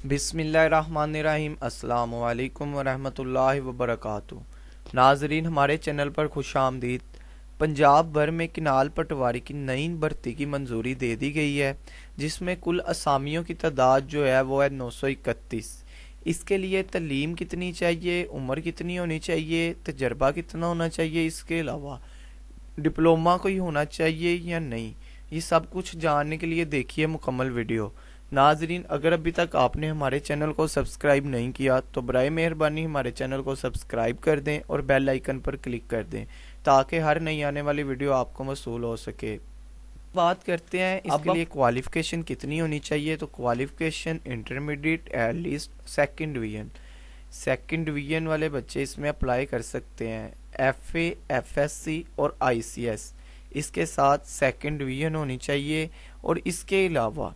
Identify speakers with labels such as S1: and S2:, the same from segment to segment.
S1: بسم اللہ الرحمن الرحیم۔ السلام علیکم ورحمۃ اللہ وبرکاتہ۔ ناظرین، ہمارے چینل پر خوش آمدید۔ پنجاب بھر میں کنال پٹواری کی نئی بھرتی کی منظوری دے دی گئی ہے، جس میں کل اسامیوں کی تعداد جو ہے وہ ہے 931۔ اس کے لیے تعلیم کتنی چاہیے، عمر کتنی ہونی چاہیے، تجربہ کتنا ہونا چاہیے، اس کے علاوہ ڈپلومہ کوئی ہونا چاہیے یا نہیں، یہ سب کچھ جاننے کے لیے دیکھیے مکمل ویڈیو۔ ناظرین، اگر ابھی تک آپ نے ہمارے چینل کو سبسکرائب نہیں کیا تو برائے مہربانی ہمارے چینل کو سبسکرائب کر دیں اور بیل آئیکن پر کلک کر دیں تاکہ ہر نئی آنے والی ویڈیو آپ کو موصول ہو سکے۔ بات کرتے ہیں اس کے لیے کوالیفیکیشن کتنی ہونی چاہیے، تو qualification intermediate at least second division والے بچے اس میں اپلائی کر سکتے ہیں۔ F A, F S C اور آئی سی ایس، اس کے ساتھ سیکنڈ ڈویژن ہونی چاہیے۔ اور اس کے علاوہ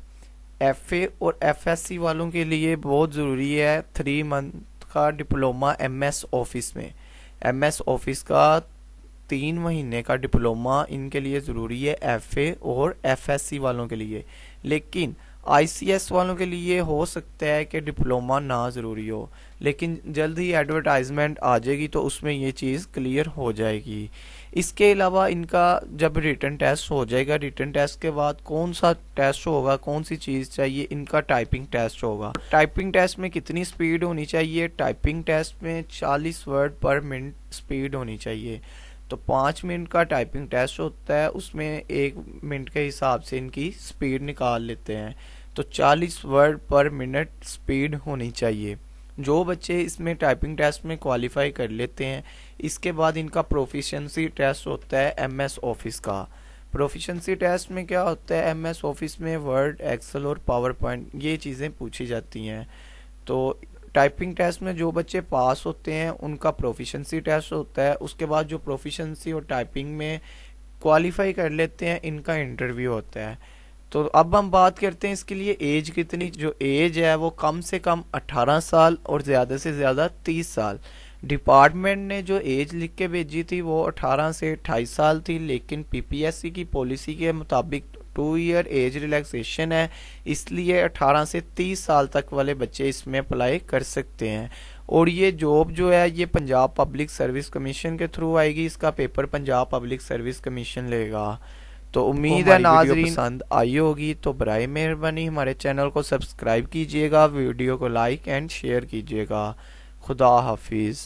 S1: ایف اے اور ایف ایس سی والوں کے لیے بہت ضروری ہے 3 منتھ کا ڈپلومہ ایم ایس آفس میں۔ ایم ایس آفس کا 3 مہینے کا ڈپلومہ ان کے لیے ضروری ہے، ایف اے اور ایف ایس سی والوں کے لیے۔ لیکن آئی سی ایس والوں کے لیے ہو سکتا ہے کہ ڈپلومہ نہ ضروری ہو، لیکن جلد ہی ایڈورٹائزمنٹ آ جائے گی تو اس میں یہ چیز کلیئر ہو جائے گی۔ اس کے علاوہ ان کا جب ریٹن ٹیسٹ ہو جائے گا، ریٹن ٹیسٹ کے بعد کون سا ٹیسٹ ہوگا، کون سی چیز چاہیے، ان کا ٹائپنگ ٹیسٹ ہوگا۔ ٹائپنگ ٹیسٹ میں کتنی سپیڈ ہونی چاہیے، ٹائپنگ ٹیسٹ میں 40 ورڈ پر منٹ سپیڈ ہونی چاہیے۔ تو 5 منٹ کا ٹائپنگ ٹیسٹ ہوتا ہے، اس میں 1 منٹ کے حساب سے ان کی سپیڈ نکال لیتے ہیں، تو 40 ورڈ پر منٹ سپیڈ ہونی چاہیے۔ جو بچے اس میں ٹائپنگ ٹیسٹ میں کوالیفائی کر لیتے ہیں، اس کے بعد ان کا پروفیشنسی ٹیسٹ ہوتا ہے ایم ایس آفس کا۔ پروفیشنسی ٹیسٹ میں کیا ہوتا ہے، ایم ایس آفس میں ورڈ، ایکسل اور پاور پوائنٹ یہ چیزیں پوچھی جاتی ہیں۔ تو ٹائپنگ ٹیسٹ میں جو بچے پاس ہوتے ہیں ان کا پروفیشنسی ٹیسٹ ہوتا ہے، اس کے بعد جو پروفیشنسی اور ٹائپنگ میں کوالیفائی کر لیتے ہیں ان کا انٹرویو ہوتا ہے۔ تو اب ہم بات کرتے ہیں اس کے لیے ایج کتنی، جو ایج ہے وہ کم سے کم 18 سال اور زیادہ سے زیادہ 30 سال۔ ڈپارٹمنٹ نے جو ایج لکھ کے بھیجی تھی وہ 18 سے 28 سال تھی، لیکن پی پی ایس سی کی پالیسی کے مطابق 2 ایئر ایج ریلیکسیشن ہے، اس لیے 18 سے 30 سال تک والے بچے اس میں اپلائی کر سکتے ہیں۔ اور یہ جاب جو ہے یہ پنجاب پبلک سروس کمیشن کے تھرو آئے گی، اس کا paper Punjab public service commission لے گا۔ تو امید ہے ناظرین پسند آئی ہوگی، تو برائے مہربانی ہمارے چینل کو سبسکرائب کیجئے گا، ویڈیو کو لائک اینڈ شیئر کیجئے گا۔ خدا حافظ۔